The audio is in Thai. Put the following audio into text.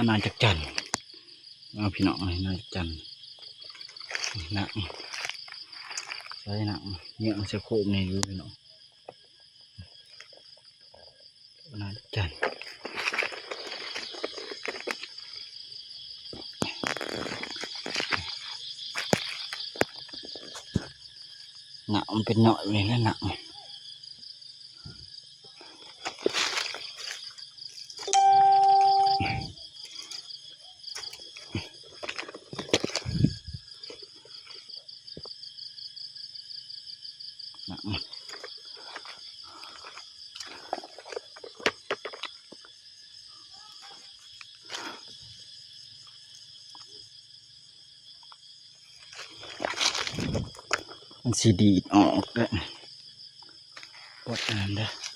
น่าจะจันพี่น้องน่าจะจันหนักใช่หนักเนี่ยมันจะโคบในอยู่พี่น้องน่าจะจันหนักมันเป็นหน่อยเลยนะหนักมันสีดีออกเลยปวดอันเด้อ